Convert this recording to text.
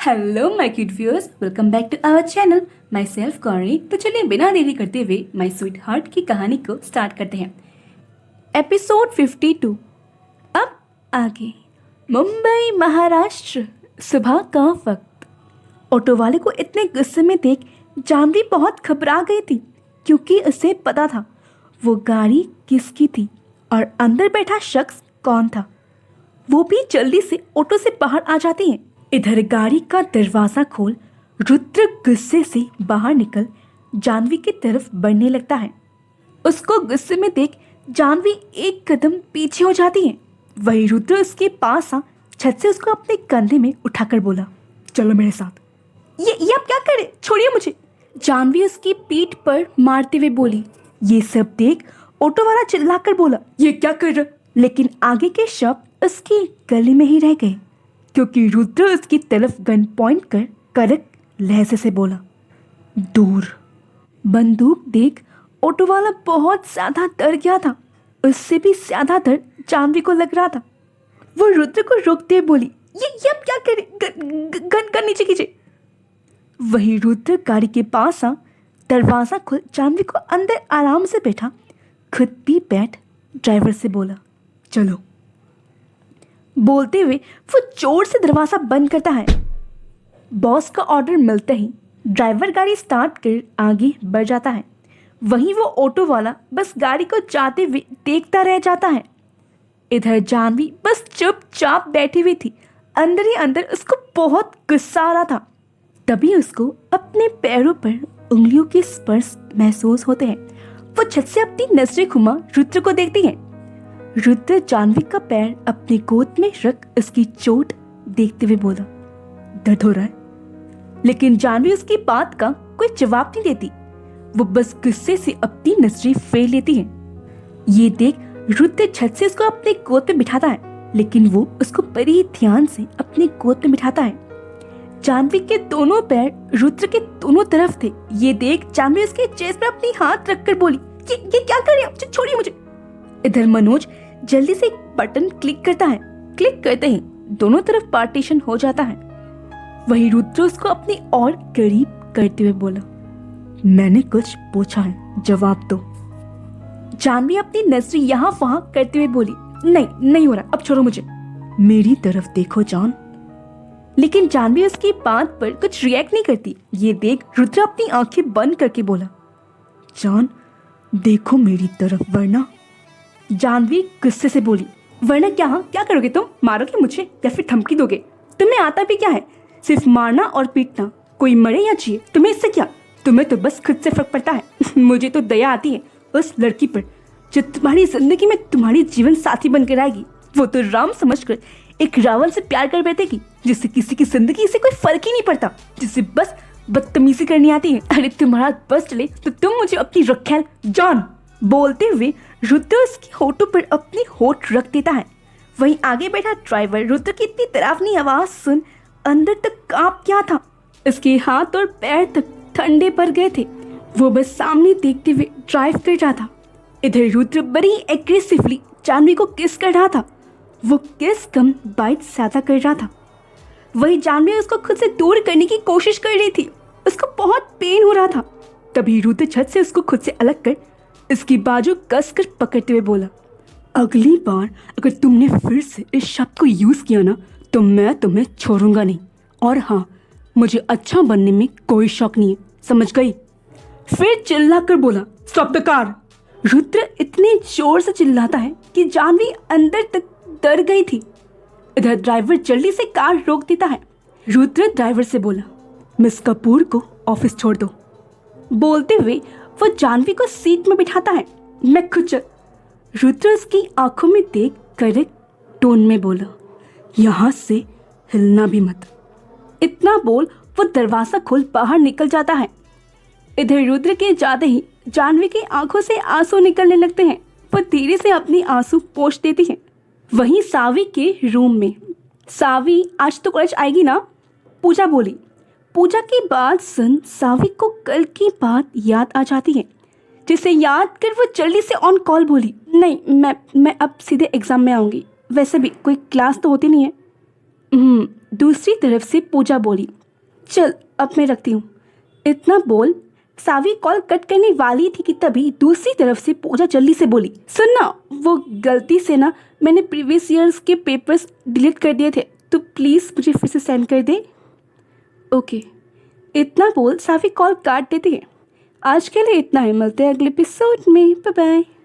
Hello my cute viewers, welcome back to our channel. Myself Gauri. तो चलिए बिना देरी करते हुए माई स्वीट हार्ट की कहानी को स्टार्ट करते हैं। एपिसोड 52। अब आगे। मुंबई महाराष्ट्र। सुबह का वक्त। ऑटो वाले को इतने गुस्से में देख जानवी बहुत घबरा गई थी, क्योंकि उसे पता था वो गाड़ी किसकी थी और अंदर बैठा शख्स कौन था। वो भी जल्दी से ऑटो से बाहर आ जाती है। इधर गाड़ी का दरवाज़ा खोल रुद्र गुस्से से बाहर निकल जानवी की तरफ बढ़ने लगता है। उसको गुस्से में देख जानवी एक कदम पीछे हो जाती है। वही रुद्र उसके पास आ छत से उसको अपने कंधे में उठाकर बोला, चलो मेरे साथ। ये आप क्या कर रहे? छोड़िए मुझे। जानवी उसकी पीठ पर मारते हुए बोली। ये सब देख ऑटो वाला चिल्लाकर बोला, ये क्या कर रहा? लेकिन आगे के शब्द उसके गले में ही रह गए, क्योंकि रुद्र उसकी तरफ गन पॉइंट कर कड़क लहजे से बोला, दूर। बंदूक देख ऑटो वाला बहुत ज़्यादा डर गया था। उससे भी ज़्यादा डर जानवी को लग रहा था। वो रुद्र को रोकते हुए बोली, ये आप क्या कर रहे? गन नीचे कीजिए। वही रुद्र गाड़ी के पास आ दरवाज़ा खोल जानवी को अंदर आराम से बैठा, खुद भी बैठ ड्राइवर से बोला, चलो। बोलते हुए वो जोर से दरवाज़ा बंद करता है। बॉस का ऑर्डर मिलते ही ड्राइवर गाड़ी स्टार्ट कर आगे बढ़ जाता है। वहीं वो ऑटो वाला बस गाड़ी को जाते हुए देखता रह जाता है। इधर जानवी बस चुपचाप बैठी हुई थी। अंदर ही अंदर उसको बहुत गुस्सा आ रहा था। तभी उसको अपने पैरों पर उंगलियों के स्पर्श महसूस होते हैं। वो छत से अपनी नजरें घुमा रुद्र को देखती है। रुद्र जानवी का पैर अपनी गोद में रख उसकी चोट देखते हुए बोला, दर्द हो रहा है? लेकिन जानवी उसकी बात का कोई जवाब नहीं देती। वो बस गुस्से से अपनी नजरें फेर लेती है। ये देख रुद्र छत से उसको अपने गोद में बिठाता है, लेकिन वो उसको बड़ी ध्यान से अपनी गोद में बिठाता है। जानवी के दोनों पैर रुद्र के दोनों तरफ थे। ये देख जानवी उसके चेस्ट पर अपनी हाथ रखकर बोली, ये क्या कर रही है? छोड़िए मुझे। इधर मनोज जल्दी से एक बटन क्लिक करता है। क्लिक करते ही दोनों तरफ पार्टीशन हो जाता है। वही रुद्र उसको अपनी और करीब करते हुए बोला, मैंने कुछ पूछा है, जवाब दो। जानवी अपनी नजरें यहाँ वहां करते हुए बोली, नहीं हो रहा, अब छोड़ो मुझे। मेरी तरफ देखो जान। लेकिन जानवी उसकी बात पर कुछ रिएक्ट नहीं करती। ये देख रुद्र अपनी आंखें बंद करके बोला, जान देखो मेरी तरफ, वरना। जानवी गुस्से से बोली, वरना क्या करोगे तुम? मारोगे मुझे या फिर धमकी दोगे? तुम्हें आता भी क्या है? सिर्फ मारना और पीटना। कोई मरे या जिए तुम्हें इससे क्या? तुम्हें तो बस खुद से फर्क पड़ता है। मुझे तो दया आती है उस लड़की पर जो तुम्हारी जिंदगी में तुम्हारी जीवन साथी बनकर आएगी। वो तो राम समझकर एक रावण से प्यार कर बैठेगी, जिससे किसी की जिंदगी से कोई फर्क ही नहीं पड़ता, जिसे बस बदतमीजी करनी आती है। अरे तुम्हारा बस चले तो तुम मुझे अपनी रखेल जान। बोलते हुए रुद्र उसकी होठों पर अपनी होठ रख देता है। वहीं आगे बैठा ड्राइवर रुद्र की इतनी डरावनी आवाज सुन अंदर तक कांप गया था। उसके हाथ और पैर तक ठंडे पड़ गए थे। वो बस सामने देखते हुए ड्राइव कर रहा था। इधर रुद्र बड़ी एग्रेसिवली जानवी को किस कर रहा था। वो किस कम बाइट ज्यादा कर रहा था। वही जानवी उसको खुद से दूर करने की कोशिश कर रही थी। उसको बहुत पेन हो रहा था। तभी रुद्र छत से उसको खुद से अलग कर इसकी बाजू कसकर पकड़ते हुए बोला, अगली बार अगर तुमने फिर से इस शब्द को यूज किया ना, तो मैं तुम्हें छोड़ूंगा नहीं। और हाँ, मुझे अच्छा बनने में कोई शौक नहीं है, समझ गई? फिर चिल्लाकर बोला, स्टॉप द कार। रुद्र इतने जोर से चिल्लाता है कि जानवी अंदर तक डर गई थी। इधर ड्राइवर जल्दी से कार रोक देता है। रुद्र ड्राइवर से बोला, मिस कपूर को ऑफिस छोड़ दो। बोलते हुए वो जानवी को सीट में बिठाता है। मैं खुद चल। रुद्र उसकी आंखों में देख कड़क टोन में बोला, यहाँ से हिलना भी मत। इतना बोल वो दरवाजा खोल बाहर निकल जाता है। इधर रुद्र के जाते ही जानवी की आंखों से आंसू निकलने लगते हैं। वो धीरे से अपनी आंसू पोंछ देती है। वहीं सावी के रूम में, सावी आज तो कॉलेज आएगी ना? पूजा बोली। पूजा की बात सुन सावी को कल की बात याद आ जाती है, जिसे याद कर वो जल्दी से ऑन कॉल बोली, नहीं मैं अब सीधे एग्जाम में आऊँगी। वैसे भी कोई क्लास तो होती नहीं है। दूसरी तरफ से पूजा बोली, चल अब मैं रखती हूँ। इतना बोल सावी कॉल कट करने वाली थी कि तभी दूसरी तरफ से पूजा जल्दी से बोली, सुनना, वो गलती से ना मैंने प्रीवियस ईयर्स के पेपर्स डिलीट कर दिए थे, तो प्लीज़ मुझे फिर से सेंड कर दे। ओके। इतना बोल सावी कॉल काट देती है। आज के लिए इतना ही, मिलते हैं अगले एपिसोड में। Bye bye.